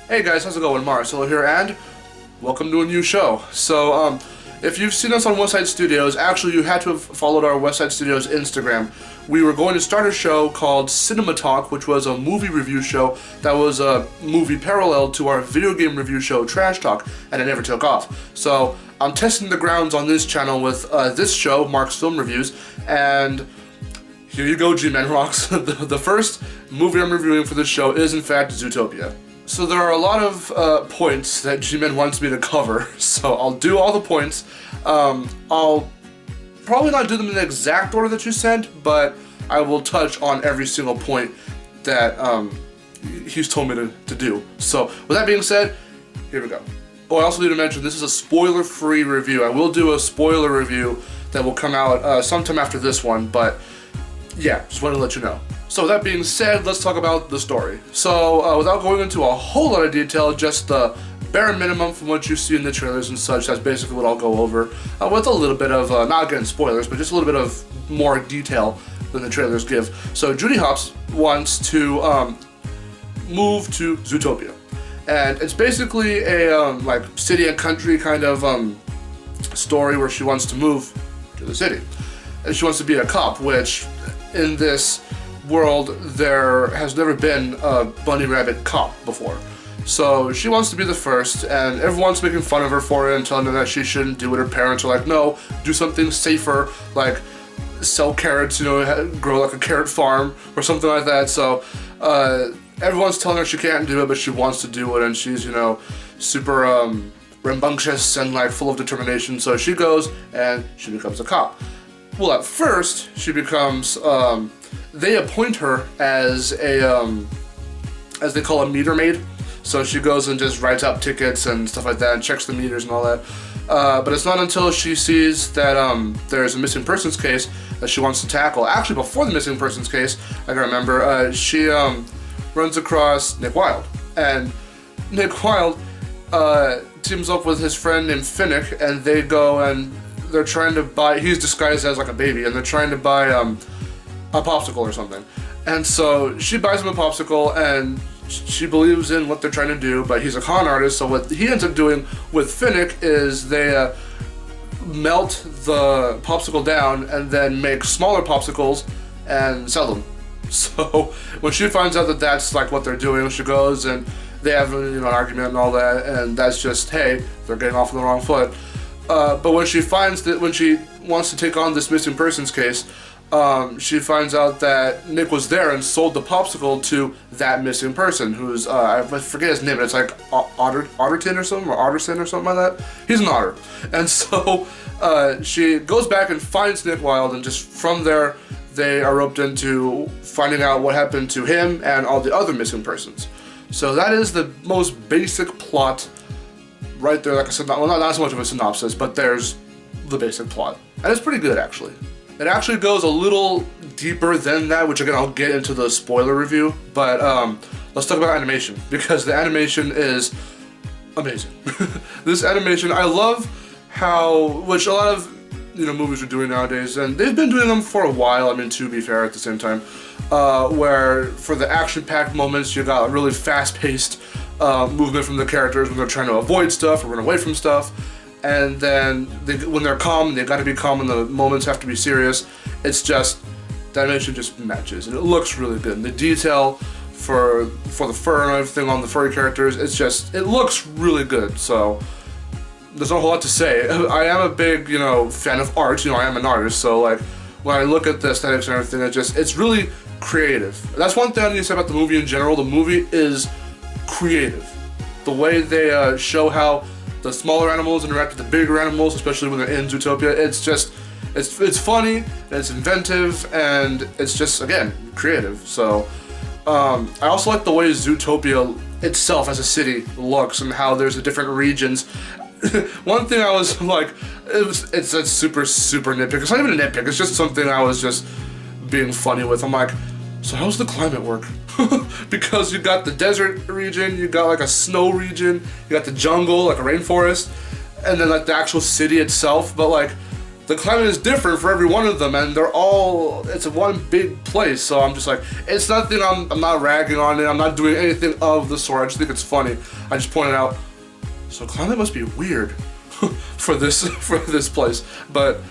Hey guys, how's it going? Marc here, and welcome to a new show. So, if you've seen us on West Side Studios, actually you had to have followed our West Side Studios Instagram. We were going to start a show called Cinema Talk, which was a movie review show that was a movie parallel to our video game review show, Trash Talk, and it never took off. So, I'm testing the grounds on this channel with this show, Marc's Film Reviews, and here you go, Gman Rocks. The first movie I'm reviewing for this show is, in fact, Zootopia. So there are a lot of points that Gman wants me to cover, so I'll do all the points. I'll probably not do them in the exact order that you sent, but I will touch on every single point that he's told me to do. So with that being said, here we go. Oh, I also need to mention this is a spoiler-free review. I will do a spoiler review that will come out sometime after this one, but yeah, just wanted to let you know. So with that being said, let's talk about the story. So without going into a whole lot of detail, just the bare minimum from what you see in the trailers and such, that's basically what I'll go over. With a little bit of, not again spoilers, but just a little bit of more detail than the trailers give. So Judy Hopps wants to move to Zootopia. And it's basically a like city and country kind of story where she wants to move to the city. And she wants to be a cop, which in this world there has never been a bunny rabbit cop before. So she wants to be the first, and everyone's making fun of her for it and telling her that she shouldn't do it. Her parents are like, no, do something safer, like sell carrots, you know, grow like a carrot farm or something like that. So everyone's telling her she can't do it, but she wants to do it, and she's, you know, super rambunctious and like full of determination. So she goes and she becomes a cop. Well, at first she becomes they appoint her as a as they call a meter maid. So she goes and just writes out tickets and stuff like that and checks the meters and all that. But it's not until she sees that there's a missing persons case that she wants to tackle. Actually, before the missing persons case, I can remember, she runs across Nick Wilde. And Nick Wilde teams up with his friend named Finnick, and they go and they're trying to buy, he's disguised as like a baby, and they're trying to buy a popsicle or something. And so she buys him a popsicle, and she believes in what they're trying to do, but he's a con artist, so what he ends up doing with Finnick is they melt the popsicle down and then make smaller popsicles and sell them. So when she finds out that that's like what they're doing, she goes and they have, you know, an argument and all that, and that's just, hey, they're getting off on the wrong foot. But when she finds that, when she wants to take on this missing persons case, she finds out that Nick was there and sold the popsicle to that missing person, who's, I forget his name, but it's like Otterton or something, or Otterson or something like that. He's an otter. And so she goes back and finds Nick Wilde, and just from there, they are roped into finding out what happened to him and all the other missing persons. So that is the most basic plot right there, like a well, not so much of a synopsis, but there's the basic plot. And it's pretty good, actually. It actually goes a little deeper than that, which again, I'll get into the spoiler review, but let's talk about animation, because the animation is amazing. This animation, I love how, which a lot of, you know, movies are doing nowadays, and they've been doing them for a while, I mean, to be fair, at the same time, where for the action-packed moments, you got a really fast-paced movement from the characters when they're trying to avoid stuff or run away from stuff, and then when they're calm, they gotta be calm when the moments have to be serious. It's just, the animation just matches, and it looks really good. And the detail for the fur and everything on the furry characters, it's just, it looks really good, so there's not a whole lot to say. I am a big, you know, fan of art, you know, I am an artist, so like, when I look at the aesthetics and everything, it's really creative. That's one thing I need to say about the movie in general. The movie is creative. The way they show how the smaller animals interact with the bigger animals, especially when they're in Zootopia, it's just, it's funny, and it's inventive, and it's just, again, creative. So, I also like the way Zootopia itself as a city looks and how there's the different regions. One thing I was like, it's super nitpick. It's not even a nitpick, it's just something I was just being funny with. I'm like, so how's the climate work? Because you got the desert region, you got like a snow region, you got the jungle, like a rainforest, and then like the actual city itself, but like the climate is different for every one of them, and it's one big place. So I'm just like, it's nothing. I'm not ragging on it. I'm not doing anything of the sort. I just think it's funny. I just pointed out. So climate must be weird for this place, but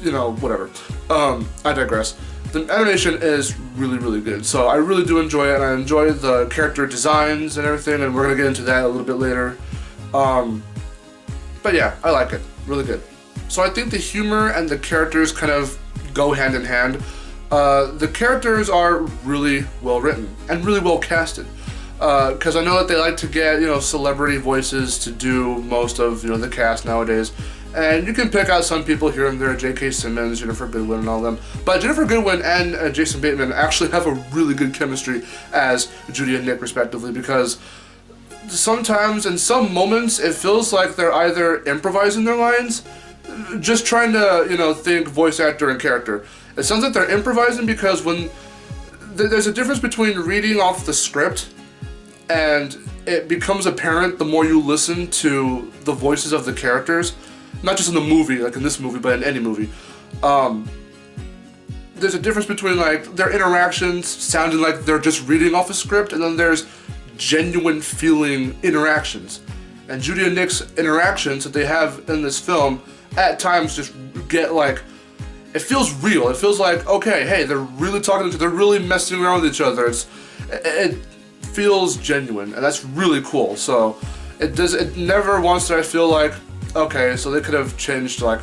you know, whatever. I digress. The animation is really, really good. So I really do enjoy it, and I enjoy the character designs and everything, and we're gonna get into that a little bit later. But yeah, I like it. Really good. So I think the humor and the characters kind of go hand in hand. The characters are really well written and really well casted. Because I know that they like to get, you know, celebrity voices to do most of, you know, the cast nowadays. And you can pick out some people here and there, J.K. Simmons, Jennifer Goodwin, and all them. But Jennifer Goodwin and Jason Bateman actually have a really good chemistry as Judy and Nick, respectively, because sometimes, in some moments, it feels like they're either improvising their lines, just trying to, you know, think voice actor and character. It sounds like they're improvising because when there's a difference between reading off the script and it becomes apparent the more you listen to the voices of the characters. Not just in the movie, like in this movie, but in any movie. There's a difference between like their interactions sounding like they're just reading off a script, and then there's genuine feeling interactions. And Judy and Nick's interactions that they have in this film at times just get like, it feels real. It feels like, okay, hey, they're really talking to each other, they're really messing around with each other. It feels genuine, and that's really cool. So it never once did I feel like, okay, so they could have changed like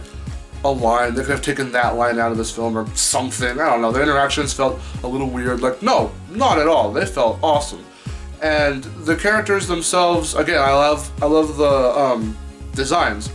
a line, they could have taken that line out of this film or something, I don't know, the interactions felt a little weird, like no, not at all, they felt awesome. And the characters themselves, again, I love the designs,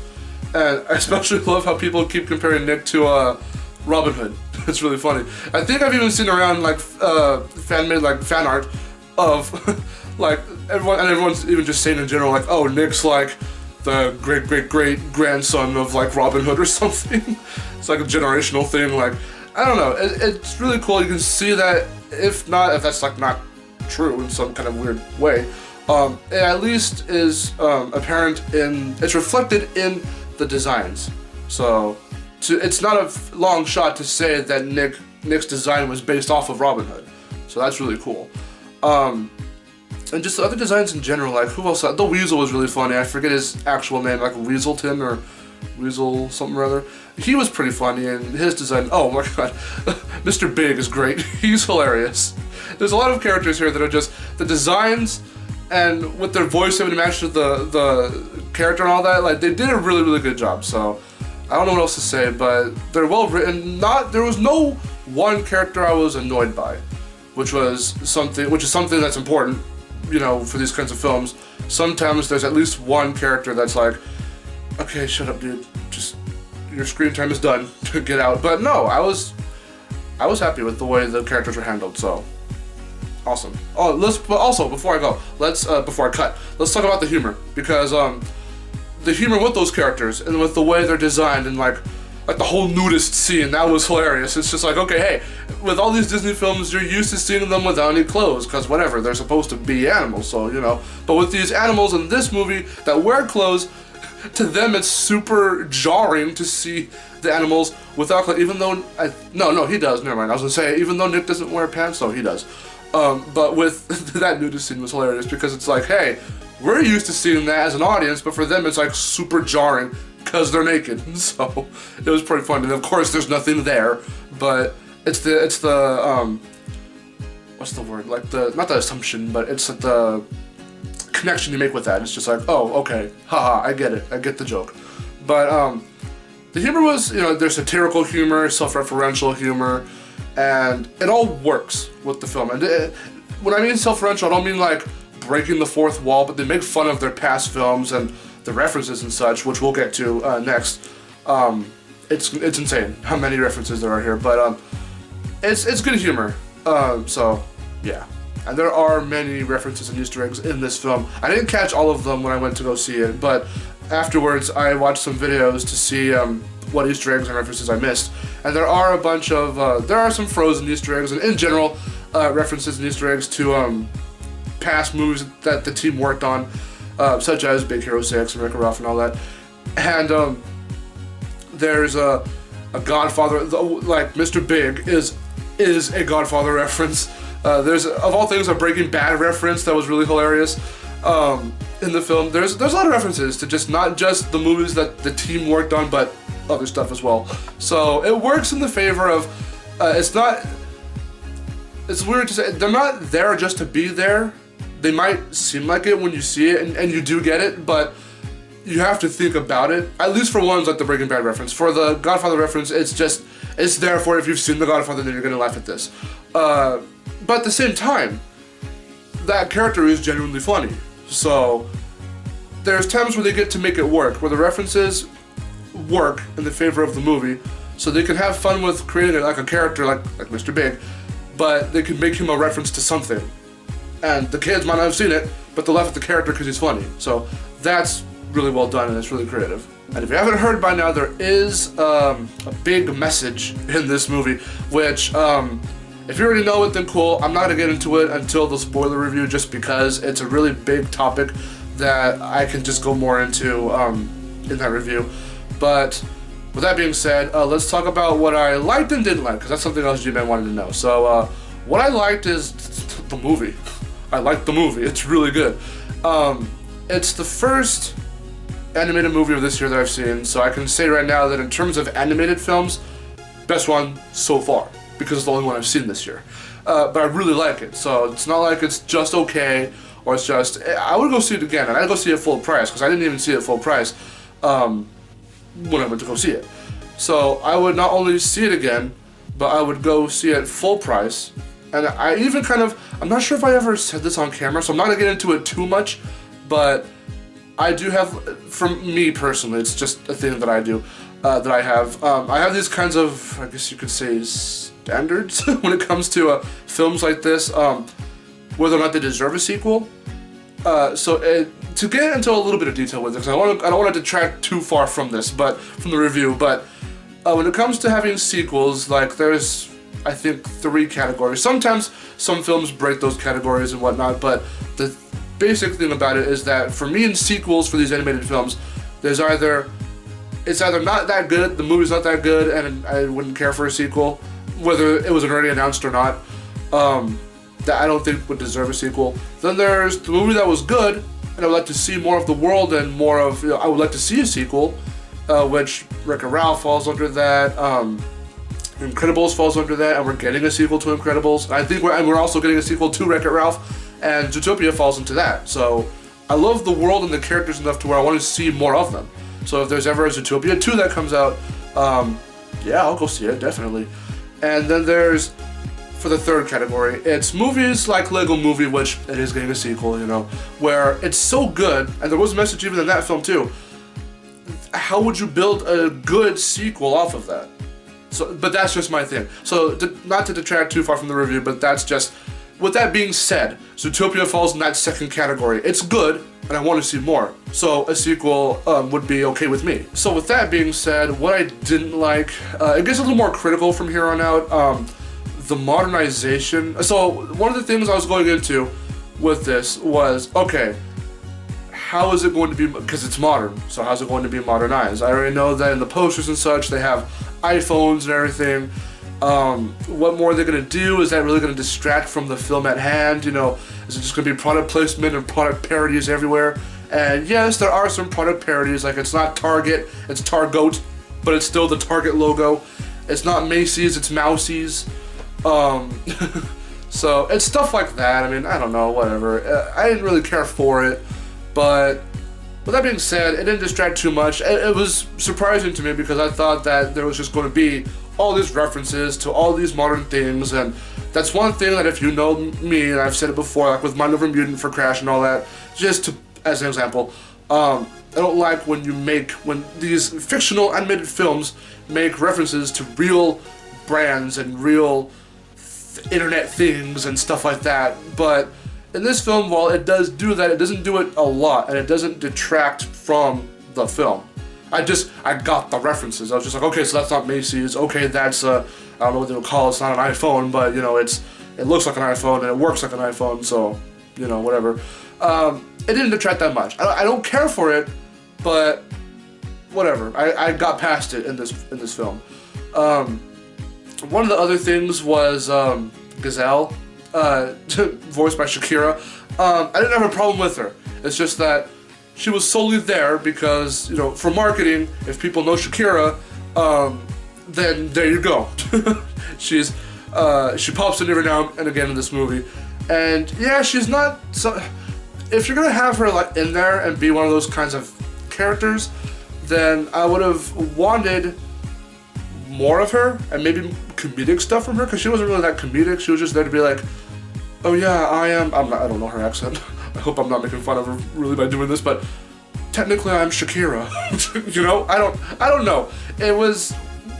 and I especially love how people keep comparing Nick to Robin Hood. It's really funny. I think I've even seen around like fan-made like fan art of like everyone's even just saying in general like, oh, Nick's like the great grandson of like Robin Hood or something. It's like a generational thing. Like, I don't know. It's really cool. You can see that if that's like not true in some kind of weird way, it at least is apparent it's reflected in the designs. So it's not a long shot to say that Nick's design was based off of Robin Hood. So that's really cool. And just the other designs in general, like who else? The Weasel was really funny. I forget his actual name, like Weaselton or Weasel something or other. He was pretty funny, and his design, oh my god, Mr. Big is great. He's hilarious. There's a lot of characters here that are just, the designs and with their voice having to match with the character and all that, like they did a really, really good job. So I don't know what else to say, but they're well written. There was no one character I was annoyed by, which is something that's important, you know, for these kinds of films. Sometimes there's at least one character that's like, okay, shut up, dude. Just, your screen time is done. Get out. But no, I was happy with the way the characters were handled, so awesome. Oh, but also, before I go, before I cut, let's talk about the humor, because the humor with those characters and with the way they're designed, and like the whole nudist scene, that was hilarious. It's just like, okay, hey, with all these Disney films, you're used to seeing them without any clothes, because whatever, they're supposed to be animals, so, you know. But with these animals in this movie that wear clothes, to them it's super jarring to see the animals without clothes, even though, no, he does, never mind. I was gonna say, even though Nick doesn't wear pants, no, he does. But with that nudist scene was hilarious, because it's like, hey, we're used to seeing that as an audience, but for them it's like super jarring, because they're naked. So it was pretty fun. And of course there's nothing there, but it's the what's the word, like not the assumption, but it's like the connection you make with that. It's just like, oh, okay, haha, I get it, I get the joke. But the humor was, you know, there's satirical humor, self-referential humor, and it all works with the film. And when I mean self-referential, I don't mean like breaking the fourth wall, but they make fun of their past films and the references and such, which we'll get to next. It's insane how many references there are here, but it's good humor. So yeah, and there are many references and Easter eggs in this film. I didn't catch all of them when I went to go see it, but afterwards I watched some videos to see what Easter eggs and references I missed, and there are a bunch of there are some Frozen Easter eggs, and in general references and Easter eggs to past movies that the team worked on, such as Big Hero 6 and Wreck-It Ralph and all that. And There's a Godfather, like Mr. Big is a Godfather reference. There's, of all things, a Breaking Bad reference that was really hilarious in the film. There's a lot of references to just not just the movies that the team worked on, but other stuff as well. So it works in the favor of, it's weird to say, they're not there just to be there. They might seem like it when you see it, and you do get it, but you have to think about it. At least for ones like the Breaking Bad reference. For the Godfather reference, it's there for if you've seen The Godfather, then you're gonna laugh at this. But at the same time, that character is genuinely funny. So there's times where they get to make it work, where the references work in the favor of the movie, so they can have fun with creating like a character like Mr. Big, but they can make him a reference to something. And the kids might not have seen it, but they'll laugh at the character because he's funny. So that's really well done, and it's really creative. And if you haven't heard by now, there is a big message in this movie, which, if you already know it, then cool. I'm not going to get into it until the spoiler review, just because it's a really big topic that I can just go more into in that review. But with that being said, let's talk about what I liked and didn't like, because that's something else Gman wanted to know. So what I liked is the movie. I liked the movie. It's really good. It's the first animated movie of this year that I've seen, so I can say right now that in terms of animated films, best one so far, because it's the only one I've seen this year. But I really like it, so it's not like it's just okay, or it's just, I would go see it again, and I'd go see it full price, because I didn't even see it full price when I went to go see it. So I would not only see it again, but I would go see it full price. And I even I'm not sure if I ever said this on camera, so I'm not gonna get into it too much, but I do have, from me personally, it's just a thing that I do, that I have these kinds of, I guess you could say, standards when it comes to films like this, whether or not they deserve a sequel. To get into a little bit of detail with it, because I don't want to detract too far from this, but from the review, but when it comes to having sequels, like there's, I think, 3 categories. Sometimes some films break those categories and whatnot, but the basic thing about it is that for me, in sequels for these animated films, it's either not that good, the movie's not that good, and I wouldn't care for a sequel, whether it was already announced or not, that I don't think would deserve a sequel. Then there's the movie that was good, and I would like to see more of the world and more of, I would like to see a sequel, which Wreck-It Ralph falls under that, Incredibles falls under that, and we're getting a sequel to Incredibles. I think we're also getting a sequel to Wreck-It Ralph, and Zootopia falls into that. So I love the world and the characters enough to where I want to see more of them. So if there's ever a Zootopia 2 that comes out, yeah, I'll go see it, definitely. And then there's, for the third category, it's movies like Lego Movie, which it is getting a sequel, you know, where it's so good, and there was a message even in that film too. How would you build a good sequel off of that? So, but that's just my thing. So, not to detract too far from the review, but that's just, with that being said, Zootopia falls in that second category. It's good, and I want to see more. So, a sequel would be okay with me. So, with that being said, what I didn't like, it gets a little more critical from here on out. The modernization. So, one of the things I was going into with this was, okay, how is it going to be, because it's modern, so how's it going to be modernized? I already know that in the posters and such, they have iPhones and everything. What more are they going to do? Is that really going to distract from the film at hand? You know, is it just going to be product placement and product parodies everywhere? And yes, there are some product parodies, like it's not Target, it's Targoat, but it's still the Target logo. It's not Macy's, it's Mousie's. So it's stuff like that. I mean, I don't know, whatever. I didn't really care for it, but with that being said, it didn't distract too much. It was surprising to me because I thought that there was just going to be all these references to all these modern things, and that's one thing that if you know me, and I've said it before, like with Mind Over Mutant for Crash and all that, just to, as an example, I don't like when these fictional animated films make references to real brands and real internet things and stuff like that. But in this film, while it does do that, it doesn't do it a lot, and it doesn't detract from the film. I got the references. I was just like, okay, so that's not Macy's. Okay, that's I don't know what they would call it. It's not an iPhone, but you know, it looks like an iPhone and it works like an iPhone. So, you know, whatever. It didn't detract that much. I don't care for it, but whatever. I got past it in this film. One of the other things was Gazelle, voiced by Shakira. I didn't have a problem with her. It's just that she was solely there because, you know, for marketing, if people know Shakira, then there you go. She pops in every now and again in this movie. And yeah, she's not so. If you're gonna have her like in there and be one of those kinds of characters, then I would have wanted more of her and maybe comedic stuff from her, because she wasn't really that comedic. She was just there to be like, oh yeah, I don't know her accent. I hope I'm not making fun of her really by doing this, but technically I'm Shakira. You know, I don't know. It was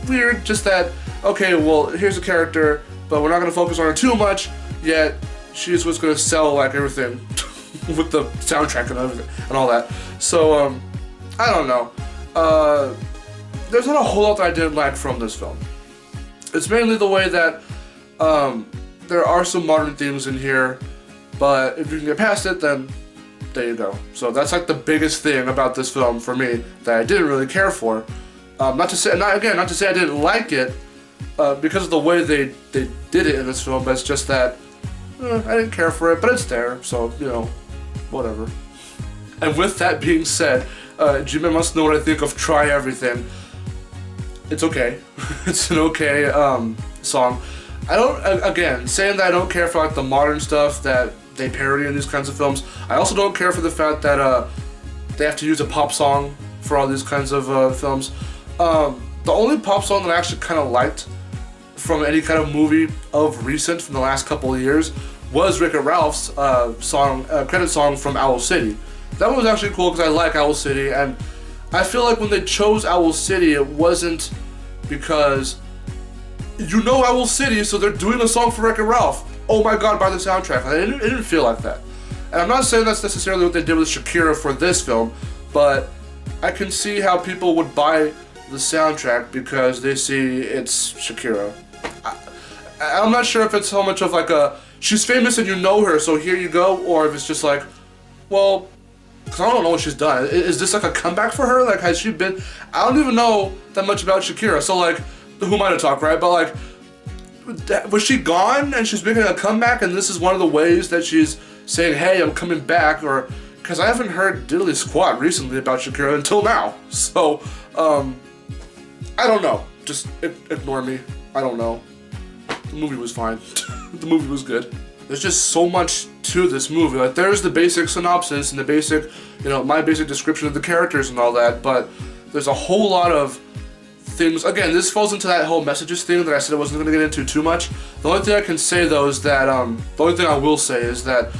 weird, just that, okay, well, here's a character, but we're not gonna focus on her too much, yet she's what's gonna sell like everything with the soundtrack and everything and all that. So I don't know. There's not a whole lot that I didn't like from this film. It's mainly the way that there are some modern themes in here, but if you can get past it, then there you go. So that's like the biggest thing about this film for me that I didn't really care for. Not to say I didn't like it because of the way they did it in this film, but it's just that I didn't care for it, but it's there, so, you know, whatever. And with that being said, Gman wants to know what I think of Try Everything. It's okay. It's an okay song. I don't, again, saying that I don't care for like the modern stuff that they parody in these kinds of films. I also don't care for the fact that they have to use a pop song for all these kinds of films. The only pop song that I actually kind of liked from any kind of movie of recent from the last couple of years was Wreck-It Ralph's credit song from Owl City. That one was actually cool because I like Owl City, and I feel like when they chose Owl City, it wasn't because you know Owl City, so they're doing a song for Wreck-It Ralph. Oh my god, buy the soundtrack. It didn't feel like that. And I'm not saying that's necessarily what they did with Shakira for this film, but I can see how people would buy the soundtrack because they see it's Shakira. I'm not sure if it's so much of like she's famous and you know her, so here you go, or if it's just like, well, because I don't know what she's done. Is this like a comeback for her? Like, has she been... I don't even know that much about Shakira, so like, who am I to talk, right? But like, was she gone and she's making a comeback and this is one of the ways that she's saying, hey, I'm coming back? Or, because I haven't heard diddly squat recently about Shakira until now. So, I don't know. Just ignore me. I don't know. The movie was fine. The movie was good. There's just so much to this movie. Like, there's the basic synopsis and the basic, you know, my basic description of the characters and all that, but there's a whole lot of things. Again, this falls into that whole messages thing that I said I wasn't going to get into too much. The only thing I can say, though, is that, the only thing I will say is that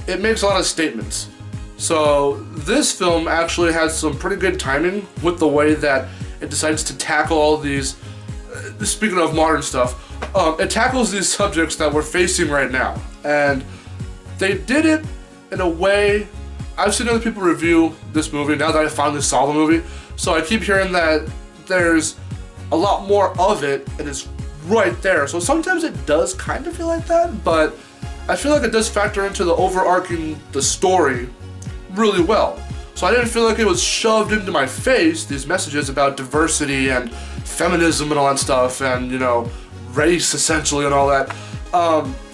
it makes a lot of statements. So, this film actually has some pretty good timing with the way that it decides to tackle all these, speaking of modern stuff, it tackles these subjects that we're facing right now. And they did it in a way, I've seen other people review this movie now that I finally saw the movie, so I keep hearing that there's a lot more of it and it's right there. So sometimes it does kind of feel like that, but I feel like it does factor into the overarching, the story really well. So I didn't feel like it was shoved into my face, these messages about diversity and feminism and all that stuff, and, you know, race essentially and all that.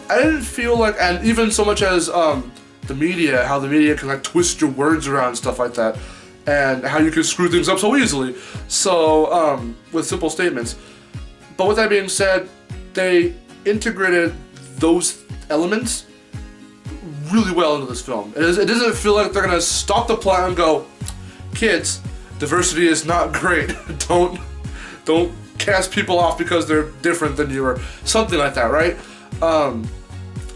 I didn't feel like, and even so much as the media, how the media can like twist your words around and stuff like that, and how you can screw things up so easily. So with simple statements. But with that being said, they integrated those elements really well into this film. It doesn't feel like they're gonna stop the plot and go, kids, diversity is not great. Don't cast people off because they're different than you or something like that, right?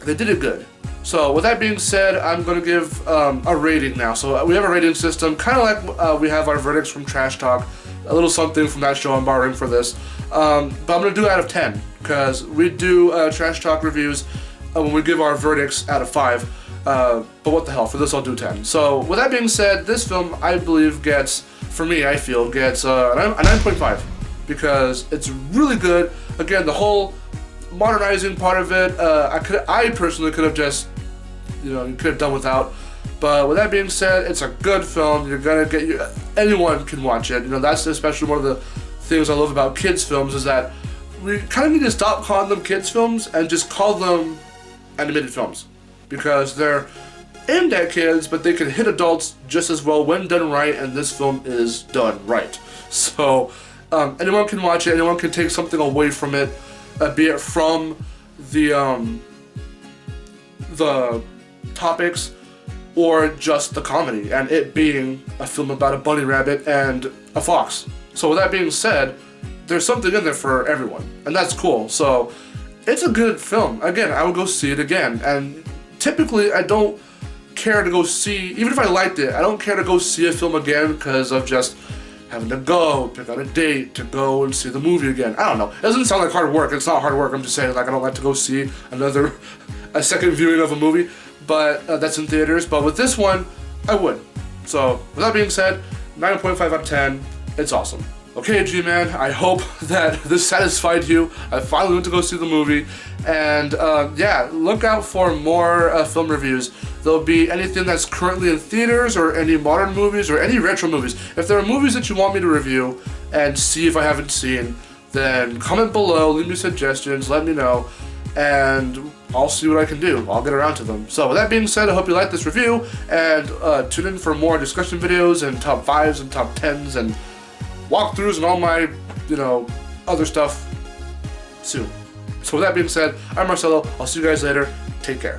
They did it good. So with that being said, I'm going to give a rating now. So we have a rating system, kind of like we have our verdicts from Trash Talk, a little something from that show I'm borrowing for this. But I'm going to do out of 10, because we do Trash Talk reviews when we give our verdicts out of 5. But what the hell, for this I'll do 10. So with that being said, this film I believe gets, for me I feel, gets a 9.5. Because it's really good. Again, the whole modernizing part of it, I personally could have just, you know, you could have done without. But with that being said, it's a good film. You're gonna anyone can watch it. You know, that's especially one of the things I love about kids films is that we kind of need to stop calling them kids films and just call them animated films, because they're aimed at kids, but they can hit adults just as well when done right, and this film is done right. So anyone can watch it, anyone can take something away from it, be it from the topics or just the comedy, and it being a film about a bunny rabbit and a fox. So with that being said, there's something in there for everyone, and that's cool. So it's a good film. Again, I would go see it again, and typically I don't care to go see, even if I liked it, I don't care to go see a film again because of just having to go, pick out a date to go and see the movie again. I don't know. It doesn't sound like hard work. It's not hard work. I'm just saying, like, I don't like to go see a second viewing of a movie, but that's in theaters. But with this one, I would. So with that being said, 9.5 out of 10. It's awesome. Okay, G-Man, I hope that this satisfied you. I finally went to go see the movie, and yeah, look out for more film reviews. There'll be anything that's currently in theaters, or any modern movies, or any retro movies. If there are movies that you want me to review and see if I haven't seen, then comment below, leave me suggestions, let me know, and I'll see what I can do. I'll get around to them. So with that being said, I hope you liked this review, and tune in for more discussion videos and top 5s and top 10s and walkthroughs and all my, other stuff soon. So with that being said, I'm Marcelo. I'll see you guys later. Take care.